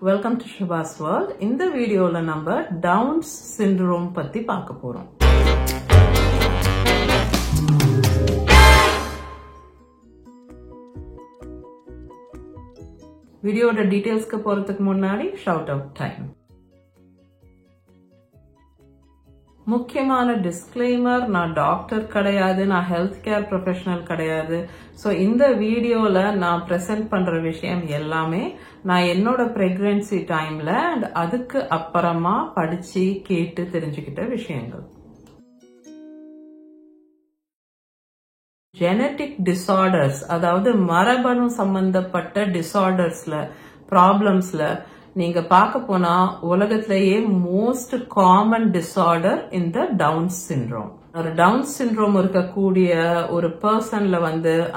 Welcome to Shubha's World. இந்த வீடியோல நம்ம டவுன்ஸ் சிண்ட்ரோம் பத்தி பார்க்க போறோம். வீடியோட டீடைல்ஸ்க்கு போறதுக்கு முன்னாடி ஷவுட் அவுட் டைம். முக்கியமான டிஸ்க்ளைமர், நான் டாக்டர் கிடையாது, நான் ஹெல்த் கேர் ப்ரொஃபஷனல் கிடையாது. ஸோ இந்த வீடியோல நான் ப்ரெசென்ட் பண்ற விஷயம் எல்லாமே நான் என்னோட பிரெக்னன்சி டைம்ல அண்ட் அதுக்கு அப்புறமா படிச்சு கேட்டு தெரிஞ்சுக்கிட்ட விஷயங்கள். ஜெனட்டிக் டிசார்டர்ஸ், அதாவது மரபணு சம்பந்தப்பட்ட டிசார்டர்ஸ்ல, ப்ராப்ளம்ஸ்ல நீங்க பார்க்க போனா உலகத்திலேயே மோஸ்ட் காமன் டிசார்டர் இந்த டவுன்ஸ் சிண்ட்ரோம். ஒரு டவுன்ஸ் சிண்ட்ரோம் இருக்கக்கூடிய ஒரு பர்சன்ல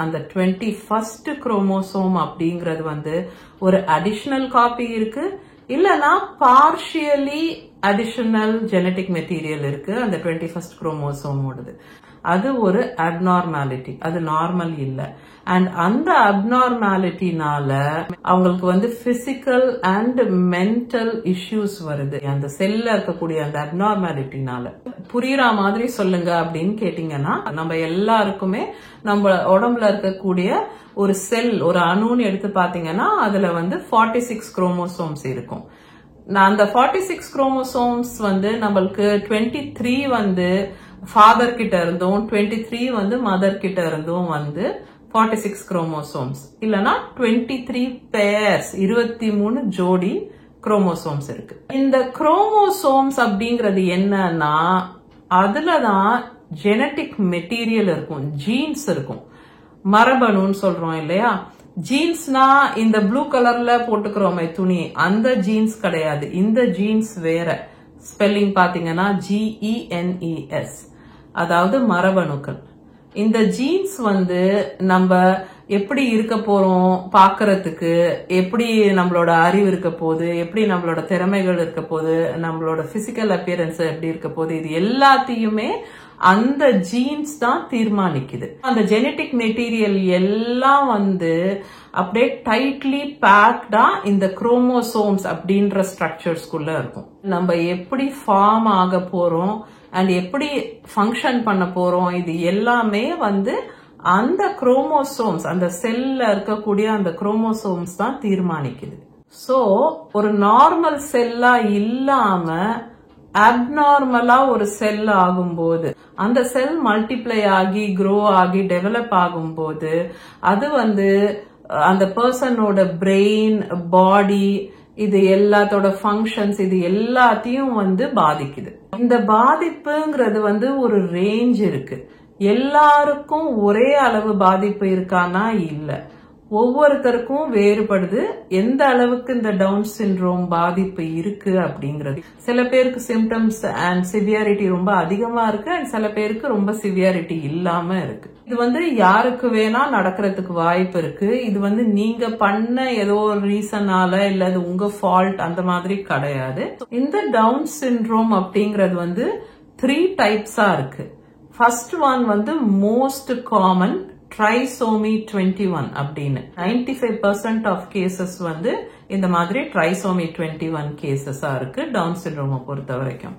அந்த 21st குரோமோசோம் அப்படிங்கிறது ஒரு அடிஷனல் காப்பி இருக்கு, இல்லனா பார்ஷியலி அடிஷனல் ஜெனட்டிக் மெட்டீரியல் இருக்கு அந்த 21st குரோமோசோமோடது. அது ஒரு அப்நார்மாலிட்டி, அது நார்மல் இல்ல. அண்ட் அந்த அப்நார்மாலிட்டினால அவங்களுக்கு பிசிக்கல் அண்ட் மென்டல் இஷ்யூஸ் வருது அந்த செல்ல இருக்கக்கூடிய அந்த அப்நார்மாலிட்டினால. புரியுற மாதிரி சொல்லுங்க அப்படின்னு கேட்டீங்கன்னா, நம்ம எல்லாருக்குமே நம்ம உடம்புல இருக்கக்கூடிய ஒரு செல், ஒரு அணுன்னு எடுத்து பாத்தீங்கன்னா அதுல 46 குரோமோசோம்ஸ் இருக்கும். அந்த 46 குரோமோசோம்ஸ் நம்மளுக்கு 23 ஃபாதர் கிட்ட இருந்தும் 23 மதர் கிட்ட இருந்தும் 46 குரோமோசோம்ஸ், இல்லனா 23 பேர்ஸ், 23 ஜோடி குரோமோசோம்ஸ் இருக்கு. இந்த குரோமோசோம்ஸ் அப்படிங்கிறது என்னன்னா, அதுலதான் ஜெனட்டிக் மெட்டீரியல் இருக்கும், ஜீன்ஸ் இருக்கும். மரபணுன்னு சொல்றோம் இல்லையா? ஜீன்ஸ்னா இந்த ப்ளூ கலர்ல போட்டுக்கிறோமே துணி, அந்த ஜீன்ஸ் கிடையாது. இந்த ஜீன்ஸ் வேற. ஸ்பெல்லிங் பாத்தீங்கன்னா GENES, அதாவது மரபணுக்கள். இந்த ஜீன்ஸ் நம்ம எப்படி இருக்க போறோம் பாக்குறதுக்கு, எப்படி நம்மளோட அறிவு இருக்க போகுது, எப்படி நம்மளோட திறமைகள் இருக்க போகுது, நம்மளோட பிசிக்கல் அப்பியரன்ஸ் எப்படி இருக்க போகுது, இது எல்லாத்தையுமே அந்த ஜீன்ஸ் தான் தீர்மானிக்குது. அந்த ஜெனட்டிக் மெட்டீரியல் எல்லாம் அப்படியே டைட்லி பேக்டா இந்த குரோமோசோம்ஸ் அப்படின்ற ஸ்ட்ரக்சர்ஸ்குள்ள இருக்கும். நம்ம எப்படி ஃபார்ம் ஆக போறோம் அண்ட் எப்படி ஃபங்க்ஷன் பண்ண போறோம், இது எல்லாமே அந்த குரோமோசோம்ஸ், அந்த செல்ல இருக்கக்கூடிய அந்த குரோமோசோம்ஸ் தான் தீர்மானிக்குது. சோ ஒரு நார்மல் செல்லா இல்லாம அப்நார்மலா ஒரு செல் ஆகும்போது, அந்த செல் மல்டிப்ளை ஆகி க்ரோ ஆகி டெவலப் ஆகும்போது அது அந்த பர்சனோட பிரெயின், பாடி, இது எல்லாத்தோட ஃபங்க்ஷன்ஸ், இது எல்லாத்தையும் பாதிக்குது. இந்த பாதிப்புங்கிறது ஒரு ரேஞ்ச் இருக்கு. எல்லாருக்கும் ஒரே அளவு பாதிப்பு இருக்கானா? இல்ல, ஒவ்வொருத்தருக்கும் வேறுபடுது எந்த அளவுக்கு இந்த டவுன் சிண்ட்ரோம் பாதிப்பு இருக்கு அப்படிங்கிறது. சில பேருக்கு சிம்டம்ஸ் அண்ட் சிவியாரிட்டி ரொம்ப அதிகமா இருக்கு, அண்ட் சில பேருக்கு ரொம்ப சிவியாரிட்டி இல்லாம இருக்கு. இது யாருக்கு வேணா நடக்கிறதுக்கு வாய்ப்பு இருக்கு. இது நீங்க பண்ண ஏதோ ஒரு ரீசனால இல்ல அது உங்க ஃபால்ட் அந்த மாதிரி கிடையாது. இந்த டவுன் சிண்ட்ரோம் அப்படிங்கிறது 3 டைப்ஸா இருக்கு. First one most common trisomy 21 அப்படின்னு. 95% ஆஃப் கேசஸ் இந்த மாதிரி ட்ரைசோமி 21 கேசஸா இருக்கு டவுன் சிண்ட்ரோமை பொறுத்த வரைக்கும்.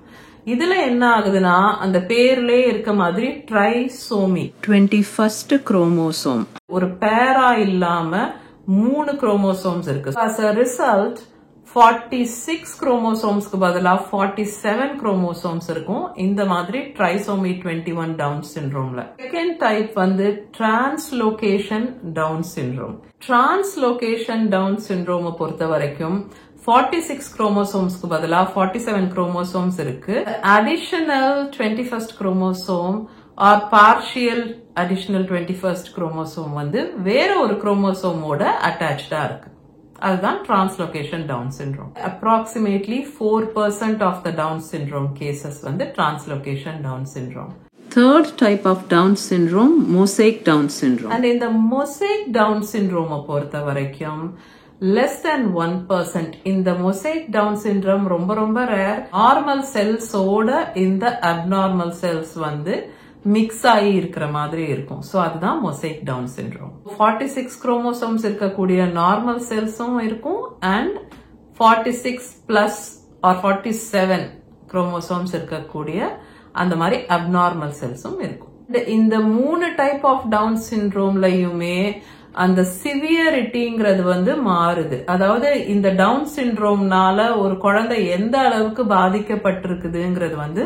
இதுல என்ன ஆகுதுன்னா, அந்த பேர்லயே இருக்க மாதிரி ட்ரைசோமி 21st குரோமோசோம், ஒரு பேரா இல்லாம 3 குரோமோசோம்ஸ் இருக்கு. as a result 46 குரோமோசோம்ஸ்க்கு பதிலா 47 குரோமோசோம்ஸ் இருக்கும் இந்த மாதிரி ட்ரைசோமி 21 டவுன் சிண்ட்ரோம்ல. Second type translocation Down syndrome. Translocation Down சிண்ட்ரோமை பொறுத்த வரைக்கும் 46 குரோமோசோம்ஸ்க்கு பதிலா 47 குரோமோசோம்ஸ் இருக்கு. Additional 21st chromosome or partial additional 21st chromosome வேற ஒரு குரோமோசோமோட அட்டாச்சா இருக்கு. அதுதான் translocation Down syndrome. Approximately 4% of the Down syndrome cases translocation Down syndrome. Third type of Down syndrome, mosaic Down syndrome. And in the mosaic Down syndrome பொறுத்த வரைக்கும் less than 1%. இந்த mosaic Down syndrome ரொம்ப rare. Normal cells ஓட இந்த abnormal cells mix ஆகி இருக்கிற மாதிரி இருக்கும். சோ அதுதான் மொசைக் டவுன் சிண்ட்ரோம். 46 குரோமோசோம்ஸ் இருக்கக்கூடிய நார்மல் செல்ஸும் இருக்கும் அண்ட் 46 plus or 47 குரோமோசோம்ஸ் இருக்கக்கூடிய அந்த மாதிரி அப்நார்மல் செல்ஸும் இருக்கும். இந்த 3 டைப் ஆஃப் டவுன் சிண்ட்ரோம்லயுமே அந்த சிவியரிட்டிங்கிறது வந்து மாறுது. அதாவது இந்த டவுன் சிண்ட்ரோம்னால ஒரு குழந்தை எந்த அளவுக்கு பாதிக்கப்பட்டிருக்குதுங்கிறது வந்து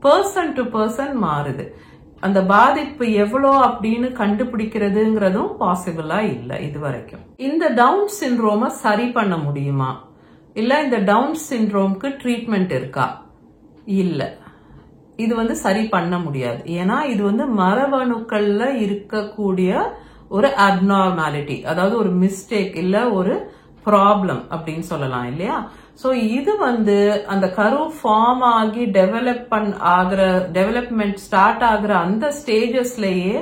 பர்சன் டு பர்சன் மாறுது. அந்த பாதிப்பு எவ்வளோ அப்படின்னு கண்டுபிடிக்கிறதுங்கிறதும் பாசிபிளா இல்ல இது வரைக்கும். இந்த டவுன் சிண்ட்ரோமை சரி பண்ண முடியுமா, இல்ல இந்த டவுன் சிண்ட்ரோம்க்கு ட்ரீட்மெண்ட் இருக்கா? இல்ல, இது வந்து சரி பண்ண முடியாது. ஏன்னா இது வந்து மரபணுக்கள்ல இருக்கக்கூடிய ஒரு அப்நார்மாலிட்டி, அதாவது ஒரு மிஸ்டேக் இல்ல ஒரு ப்ராப்ளம் அப்படின்னு சொல்லலாம் இல்லையா. சோ இது வந்து அந்த கரு ஃபார்ம் ஆகி டெவலப்மெண்ட் ஸ்டார்ட் ஆகுற அந்த ஸ்டேஜஸ்லயே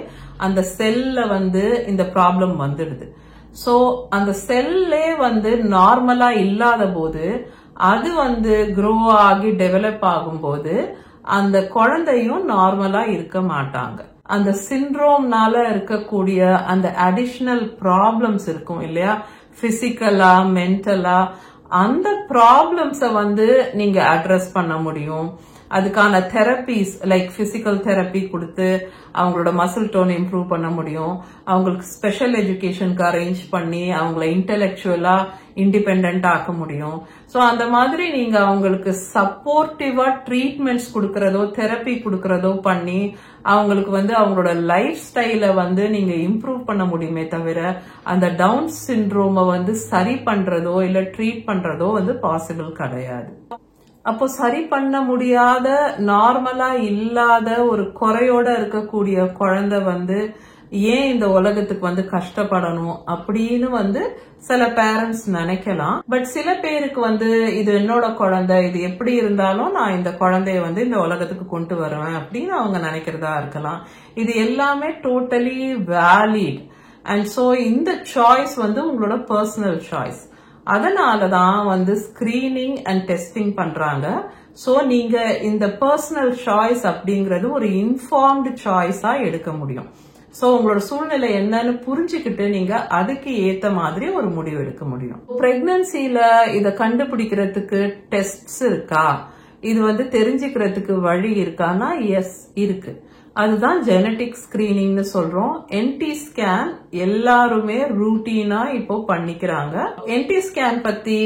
அந்த செல்ல வந்து இந்த ப்ராப்ளம் வந்துடுது. சோ அந்த செல்லே வந்து நார்மலா இல்லாத போது அது வந்து க்ரோ ஆகி டெவலப் ஆகும்போது அந்த குழந்தையும் நார்மலா இருக்க மாட்டாங்க. அந்த சிண்ட்ரோம்னால இருக்கக்கூடிய அந்த அடிஷனல் ப்ராப்ளம்ஸ் இருக்கும் இல்லையா, பிசிக்கலா மென்டலா, அந்த ப்ராப்ளம்ஸ வந்து நீங்க அட்ரஸ் பண்ண முடியும். அதுக்கான தெரபிஸ் லைக் பிசிக்கல் தெரப்பி கொடுத்து அவங்களோட மசில் டோன் இம்ப்ரூவ் பண்ண முடியும். அவங்களுக்கு ஸ்பெஷல் எஜுகேஷனுக்கு அரேஞ்ச் பண்ணி அவங்கள இன்டெலெக்சுவலா இண்டிபெண்டன்ட் ஆக்க முடியும். சோ அந்த மாதிரி நீங்க அவங்களுக்கு சப்போர்ட்டிவா ட்ரீட்மெண்ட்ஸ் கொடுக்கறதோ தெரப்பி கொடுக்கறதோ பண்ணி அவங்களுக்கு வந்து அவங்களோட லைஃப் ஸ்டைல வந்து நீங்க இம்ப்ரூவ் பண்ண முடியுமே தவிர அந்த டவுன் சிண்ட்ரோமை வந்து சரி பண்றதோ இல்ல ட்ரீட் பண்றதோ வந்து பாசிபிள் கிடையாது. அப்போ சரி பண்ண முடியாத நார்மலா இல்லாத ஒரு குறையோட இருக்கக்கூடிய குழந்தை வந்து ஏன் இந்த உலகத்துக்கு வந்து கஷ்டப்படணும் அப்படின்னு வந்து சில பேரண்ட்ஸ் நினைக்கலாம். பட் சில பேருக்கு வந்து இது என்னோட குழந்தை, இது எப்படி இருந்தாலும் நான் இந்த குழந்தைய வந்து இந்த உலகத்துக்கு கொண்டு வருவேன் அப்படின்னு அவங்க நினைக்கிறதா இருக்கலாம். இது எல்லாமே டோட்டலி வேலிட். அண்ட் சோ இந்த சாய்ஸ் வந்து உங்களோட பர்சனல் சாய்ஸ். அதனாலதான் வந்து ஸ்கிரீனிங் அண்ட் டெஸ்டிங் பண்றாங்க. சோ நீங்க இந்த பர்சனல் சாய்ஸ் அப்படிங்கறது ஒரு இன்ஃபார்ம்டு சாய்ஸா எடுக்க முடியும். சோ உங்களோட சூழ்நிலை என்னன்னு புரிஞ்சுக்கிட்டு நீங்க அதுக்கு ஏத்த மாதிரி ஒரு முடிவு எடுக்க முடியும். பிரெக்னன்சில இத கண்டுபிடிக்கிறதுக்கு டெஸ்ட்ஸ் இருக்கா, இது வந்து தெரிஞ்சுக்கிறதுக்கு வழி இருக்கானா? எஸ் இருக்கு. அதுதான் ஜெனடிக் ஸ்கிரீனிங்னு சொல்றோம். என்டி ஸ்கேன் எல்லாருமே ரூட்டீனா இப்போ பண்ணிக்கிறாங்க. என்டி ஸ்கேன் பத்தி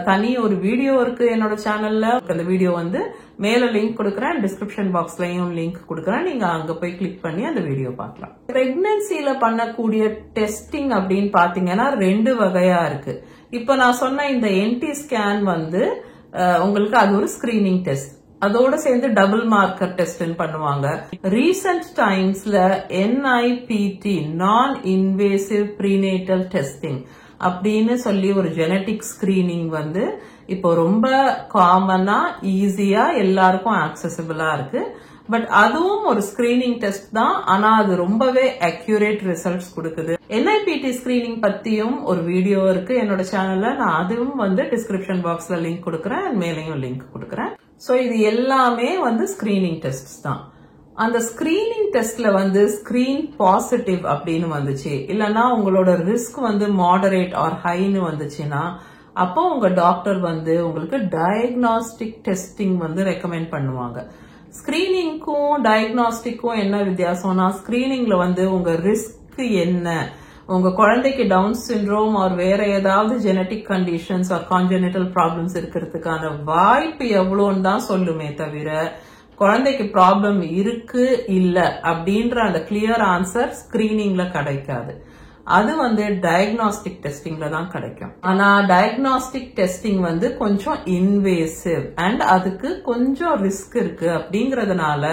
தனி ஒரு வீடியோ இருக்கு என்னோட சேனல்ல. அந்த வீடியோ வந்து மேல லிங்க் கொடுக்கறேன், டிஸ்கிரிப்ஷன் பாக்ஸ்லயும் லிங்க் கொடுக்கறேன். நீங்க அங்க போய் கிளிக் பண்ணி அந்த வீடியோ பார்க்கலாம். பிரெக்னன்சில பண்ணக்கூடிய டெஸ்டிங் அப்படின்னு பாத்தீங்கன்னா 2 வகையா இருக்கு. இப்ப நான் சொன்ன இந்த என்டி ஸ்கேன் வந்து உங்களுக்கு அது ஒரு ஸ்கிரீனிங் டெஸ்ட். அதோட சேர்ந்து டபுள் மார்க்கர் டெஸ்ட் பண்ணுவாங்க. ரீசன்ட் டைம்ஸ்ல NIPT நான் இன்வேசிவ் ப்ரீனேட்டல் டெஸ்டிங் அப்படின்னு சொல்லி ஒரு ஜெனடிக் ஸ்கிரீனிங் வந்து இப்போ ரொம்ப காமனா ஈஸியா எல்லாருக்கும் ஆக்சசிபிளா இருக்கு. பட் அதுவும் ஒரு ஸ்கிரீனிங் டெஸ்ட் தான். ஆனா அது ரொம்பவே அக்யூரேட் ரிசல்ட்ஸ் கொடுக்குது. NIPT ஸ்கிரீனிங் பத்தியும் ஒரு வீடியோ இருக்கு என்னோட சேனல்ல. நான் அதுவும் வந்து டிஸ்கிரிப்ஷன் பாக்ஸ்ல லிங்க் கொடுக்கறேன், மேலையும் லிங்க் கொடுக்கறேன். சோ இது எல்லாமே வந்து ஸ்கிரீனிங் டெஸ்ட் தான். அந்த ஸ்கிரீனிங் டெஸ்ட்ல வந்து ஸ்கிரீன் பாசிட்டிவ் அப்படின்னு வந்துச்சு, இல்லனா உங்களோட ரிஸ்க் வந்து மாடரேட் ஆர் ஹைன்னு வந்துச்சுன்னா அப்போ உங்க டாக்டர் வந்து உங்களுக்கு டயக்னாஸ்டிக் டெஸ்டிங் வந்து ரெக்கமெண்ட் பண்ணுவாங்க. ஸ்கிரீனிங்க்கும் டயக்னாஸ்டிக்கும் என்ன வித்தியாசம்னா, ஸ்கிரீனிங்ல வந்து உங்க ரிஸ்க் என்ன, உங்க குழந்தைக்கு டவுன் சிண்ட்ரோம் ஆர் வேற ஏதாவது genetic conditions or congenital problems இருக்கிறதுக்கான வாய்ப்பு எவ்வளோன்னு தான் சொல்லுமே தவிர குழந்தைக்கு ப்ராப்ளம் இருக்கு இல்ல அப்படின்ற அந்த கிளியர் ஆன்சர் ஸ்கிரீனிங்ல கிடைக்காது. அது வந்து டயக்னாஸ்டிக் டெஸ்டிங்ல தான் கிடைக்கும். ஆனா டயக்னாஸ்டிக் டெஸ்டிங் வந்து கொஞ்சம் இன்வேசிவ் அண்ட் அதுக்கு கொஞ்சம் ரிஸ்க் இருக்கு அப்படிங்கறதுனால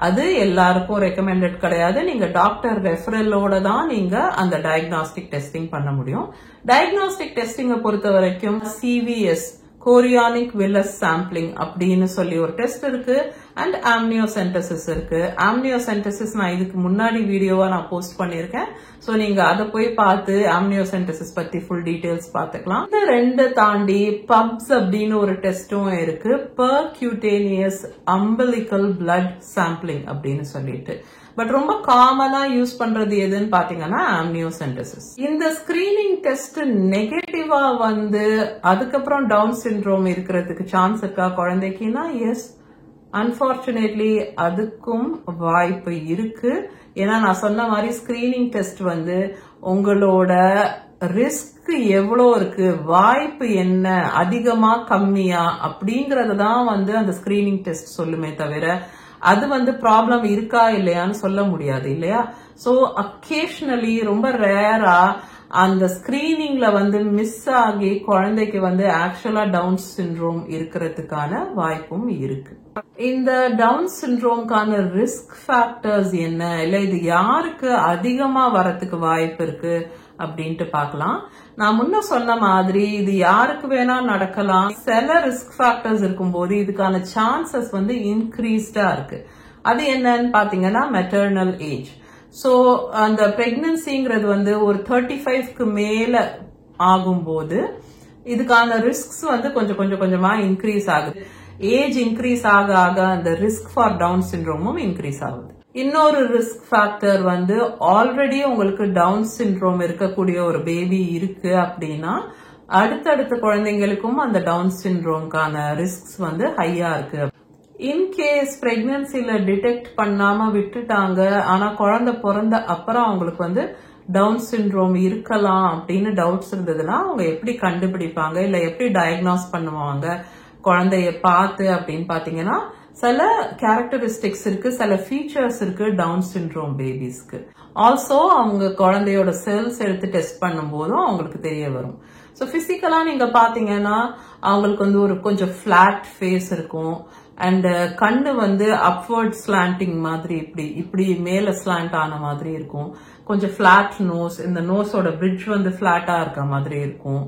அது எல்லாருக்கும் ரெக்கமெண்டட் கிடையாது. நீங்க டாக்டர் ரெஃபரலோட தான் நீங்க அந்த டயக்னாஸ்டிக் டெஸ்டிங் பண்ண முடியும். டயக்னாஸ்டிக் டெஸ்டிங்கை பொறுத்த வரைக்கும் CVS கோரியானிக் வில்லஸ் சாம்பிளிங் அப்படின்னு சொல்லி ஒரு டெஸ்ட் இருக்கு அண்ட் ஆம்னியோசென்டசிஸ் இருக்கு. ஆம்னியோசென்டசிஸ் நான் இதுக்கு முன்னாடி வீடியோவா நான் போஸ்ட் பண்ணிருக்கேன். சோ நீங்க அதை போய் பார்த்து ஆம்னியோசென்டசிஸ் பத்தி ஃபுல் டீடைல்ஸ் பாத்துக்கலாம். இந்த 2 தாண்டி பப்ஸ் அப்படின்னு ஒரு டெஸ்டும் இருக்கு, பெர்க்யூட்டேனியஸ் அம்பலிக்கல் பிளட் சாம்பிளிங் அப்படின்னு சொல்லிட்டு. பட் ரொம்ப காமனா யூஸ் பண்றது எதுன்னு பாத்தீங்கன்னா ஆம்னியோசென்டசிஸ். இந்த ஸ்கிரீனிங் டெஸ்ட் நெகட்டிவா வந்து அதுக்கப்புறம் டவுன் சிண்ட்ரோம் இருக்கிறதுக்கு சான்ஸ் இருக்கா குழந்தைக்குன்னா எஸ், அன்பார்ச்சுனேட்லி அதுக்கும் வாய்ப்பு இருக்கு. ஏன்னா நான் சொன்ன மாதிரி ஸ்கிரீனிங் டெஸ்ட் வந்து உங்களோட ரிஸ்க் எவ்வளோ இருக்கு, வாய்ப்பு என்ன, அதிகமா கம்மியா அப்படிங்கறதான் வந்து அந்த ஸ்கிரீனிங் டெஸ்ட் சொல்லுமே தவிர அது வந்து ப்ராப்ளம் இருக்கா இல்லையான்னு சொல்ல முடியாது இல்லையா. சோ அக்கேஷனலி ரொம்ப ரேரா அந்த ஸ்கிரீனிங்ல வந்து மிஸ் ஆகி குழந்தைக்கு வந்து ஆக்சுவலா டவுன் சிண்ட்ரோம் இருக்கிறதுக்கான வாய்ப்பும் இருக்கு. இந்த டவுன் சிண்ட்ரோம்கான ரிஸ்க் ஃபேக்டர்ஸ் என்ன, இல்ல இது யாருக்கு அதிகமா வரத்துக்கு வாய்ப்பு இருக்கு அப்படின்ட்டு பார்க்கலாம். நான் முன்ன சொன்ன மாதிரி இது யாருக்கு வேணா நடக்கலாம். சில ரிஸ்க் ஃபேக்டர்ஸ் இருக்கும்போது இதுக்கான சான்சஸ் வந்து இன்க்ரீஸ்டா இருக்கு. அது என்னன்னு பாத்தீங்கன்னா மெட்டர்னல் ஏஜ். சோ அந்த பிரெக்னன்சிங்கிறது வந்து ஒரு 35க்கு மேல ஆகும்போது இதுக்கான ரிஸ்க்ஸ் வந்து கொஞ்சமா இன்க்ரீஸ் ஆகுது. ஏஜ் இன்க்ரீஸ் ஆக ஆக அந்த ரிஸ்க் ஃபார் டவுன் சிண்ட்ரோமும் இன்க்ரீஸ் ஆகுது. இன்னொரு ரிஸ்க் ஃபேக்டர் வந்து ஆல்ரெடி உங்களுக்கு டவுன் சிண்ட்ரோம் இருக்கக்கூடிய ஒரு பேபி இருக்கு அப்படின்னா அடுத்தடுத்த குழந்தைங்களுக்கும் அந்த டவுன் சிண்ட்ரோம்கான ரிஸ்க்ஸ் வந்து ஹையா இருக்கு. இன்கேஸ் பிரெக்னன்சில டிடெக்ட் பண்ணாம விட்டுட்டாங்க, ஆனா குழந்தை பிறந்த அப்புறம் அவங்களுக்கு வந்து டவுன் சிண்ட்ரோம் இருக்கலாம் அப்படின்னு டவுட்ஸ் இருந்ததுன்னா அவங்க எப்படி கண்டுபிடிப்பாங்க, இல்ல எப்படி டயக்னாஸ் பண்ணுவாங்க குழந்தைய பார்த்து அப்படின்னு பாத்தீங்கன்னா சில கேரக்டரிஸ்டிக்ஸ் இருக்கு, சில ஃபீச்சர்ஸ் இருக்கு டவுன் சிண்ட்ரோம் பேபிஸ்க்கு. ஆல்சோ அவங்க குழந்தையோட செல்ஸ் எடுத்து டெஸ்ட் பண்ணும் போதும் அவங்களுக்கு தெரிய வரும். ஸோ பிசிக்கலா நீங்க பாத்தீங்கன்னா அவங்களுக்கு வந்து ஒரு கொஞ்சம் பிளாட் ஃபேஸ் இருக்கும். அண்ட் கண்ணு வந்து அப்வர்ட் ஸ்லாண்டிங் மாதிரி இப்படி மேல ஸ்லாண்ட் ஆன மாதிரி இருக்கும். கொஞ்சம் பிளாட் நோஸ், இந்த நோஸோட பிரிட்ஜ் வந்து பிளாட்டா இருக்க மாதிரி இருக்கும்.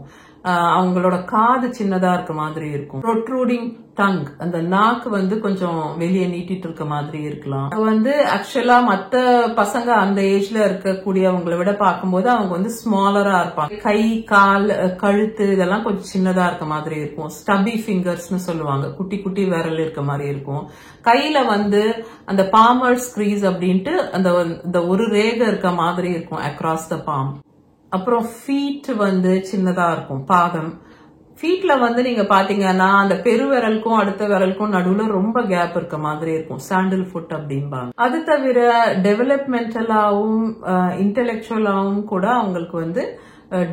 அவங்களோட காது சின்னதா இருக்க மாதிரி இருக்கும். ப்ரொட்ரூடிங் டங், அந்த நாக்கு வந்து கொஞ்சம் வெளியே நீட்டிட்டு இருக்க மாதிரி இருக்கலாம். வந்து ஆக்சுவலா மத்த பசங்க அந்த ஏஜ்ல இருக்கக்கூடியவங்களை விட பார்க்கும்போது அவங்க வந்து ஸ்மாலரா இருப்பாங்க. கை, கால், கழுத்து இதெல்லாம் கொஞ்சம் சின்னதா இருக்க மாதிரி இருக்கும். ஸ்டபி ஃபிங்கர்ஸ்னு சொல்லுவாங்க, குட்டி குட்டி விரல் இருக்க மாதிரி இருக்கும். கையில வந்து அந்த பாமர்ஸ் கிரீஸ் அப்படின்ட்டு அந்த ஒரு ரேகை இருக்க மாதிரி இருக்கும் அக்ராஸ் த பாம். அப்புறம் ஃபீட் வந்து சின்னதா இருக்கும், பாதம். ஃபீட்ல வந்து நீங்க பாத்தீங்கன்னா அந்த பெருவிரலுக்கும் அடுத்த விரலுக்கும் நடுவுல ரொம்ப கேப் இருக்க மாதிரி இருக்கும், சாண்டில் ஃபுட் அப்படின்பாங்க. அது தவிர டெவலப்மெண்டலாவும் இன்டெலெக்சுவலாவும் கூட அவங்களுக்கு வந்து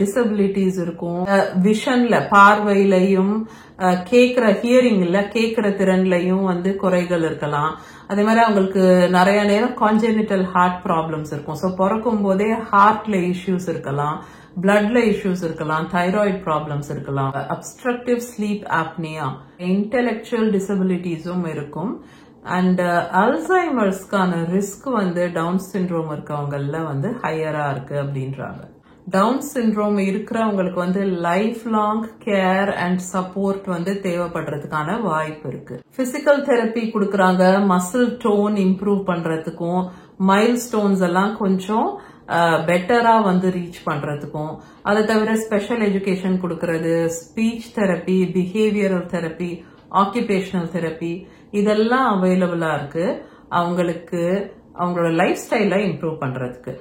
டிசபிலிட்டிஸ் இருக்கும். விஷன்ல, பார்வையிலையும், கேட்கிற ஹியரிங்ல, கேட்கிற திறன்லையும் வந்து குறைகள் இருக்கலாம். அதே மாதிரி அவங்களுக்கு நிறைய நேரம் கான்ஜெனிட்டல் ஹார்ட் ப்ராப்ளம்ஸ் இருக்கும். ஸோ பிறக்கும் போதே ஹார்ட்ல இஷ்யூஸ் இருக்கலாம், பிளட்ல இஷ்யூஸ் இருக்கலாம், தைராய்டு ப்ராப்ளம்ஸ் இருக்கலாம், அப்ஸ்ட்ரக்டிவ் ஸ்லீப் ஆப்னியா, இன்டெலெக்சுவல் டிசபிலிட்டிஸும் இருக்கும். அண்ட் அல்சைமர்ஸ்க்கான ரிஸ்க் வந்து டவுன் சிண்ட்ரோம் இருக்கவங்கல வந்து ஹையரா இருக்கு அப்படின்றாங்க. டவுன் சிண்ட்ரோம் இருக்கிறவங்களுக்கு வந்து life long care and support வந்து தேவைப்படுறதுக்கான வாய்ப்பு இருக்கு. பிசிக்கல் தெரப்பி கொடுக்கறாங்க, மசில் டோன் இம்ப்ரூவ் பண்றதுக்கும், மைல் ஸ்டோன்ஸ் எல்லாம் கொஞ்சம் பெட்டரா வந்து ரீச் பண்றதுக்கும். அதை தவிர ஸ்பெஷல் எஜுகேஷன் கொடுக்கறது, speech therapy, behavioural therapy, occupational therapy இதெல்லாம் அவைலபிளா இருக்கு அவங்களுக்கு அவங்களோட லைஃப் ஸ்டைல இம்ப்ரூவ் பண்றதுக்கு.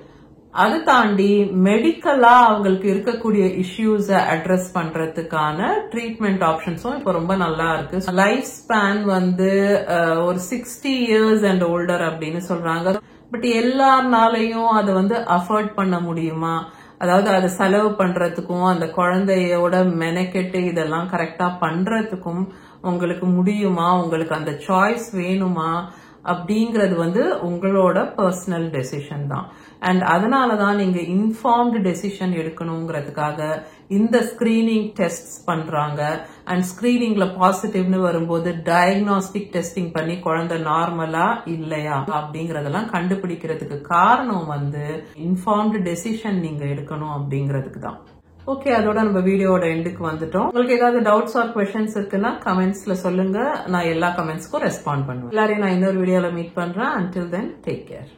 அது தாண்டி மெடிக்கலா அவங்களுக்கு இருக்கக்கூடிய இஷ்யூஸ அட்ரஸ் பண்றதுக்கான ட்ரீட்மெண்ட் ஆப்ஷன்ஸும் இப்போ ரொம்ப நல்லா இருக்கு. லைஃப் ஸ்பேன் வந்து ஒரு 60 years அண்ட் ஓல்டர் அப்படின்னு சொல்றாங்க. பட் எல்லாருனாலையும் அதை வந்து அஃபோர்ட் பண்ண முடியுமா, அதாவது அதை செலவு பண்றதுக்கும் அந்த குழந்தையோட மெனக்கெட்டு இதெல்லாம் கரெக்டா பண்றதுக்கும் உங்களுக்கு முடியுமா, உங்களுக்கு அந்த சாய்ஸ் வேணுமா அப்படிங்கறது வந்து உங்களோட பர்சனல் டெசிஷன் தான். அண்ட் அதனாலதான் நீங்க இன்ஃபார்ம்டு டெசிஷன் எடுக்கணுங்கிறதுக்காக இந்த ஸ்கிரீனிங் டெஸ்ட் பண்றாங்க. அண்ட் ஸ்கிரீனிங்ல பாசிட்டிவ்னு வரும்போது டயக்னாஸ்டிக் டெஸ்டிங் பண்ணி குழந்தை நார்மலா இல்லையா அப்படிங்கறதெல்லாம் கண்டுபிடிக்கிறதுக்கு காரணம் வந்து இன்ஃபார்ம்டு டெசிஷன் நீங்க எடுக்கணும் அப்படிங்கிறதுக்கு தான். ஓகே, அதோட நம்ம வீடியோட எண்டுக்கு வந்துட்டோம். உங்களுக்கு ஏதாவது டவுட்ஸ் ஆர் क्वेश्चंस இருக்குன்னா கமெண்ட்ஸ்ல சொல்லுங்க. நான் எல்லா கமெண்ட்ஸ்க்கும் ரெஸ்பாண்ட் பண்ணுவேன். எல்லாரையும் நான் இன்னொரு வீடியோல மீட் பண்றேன். until then take care.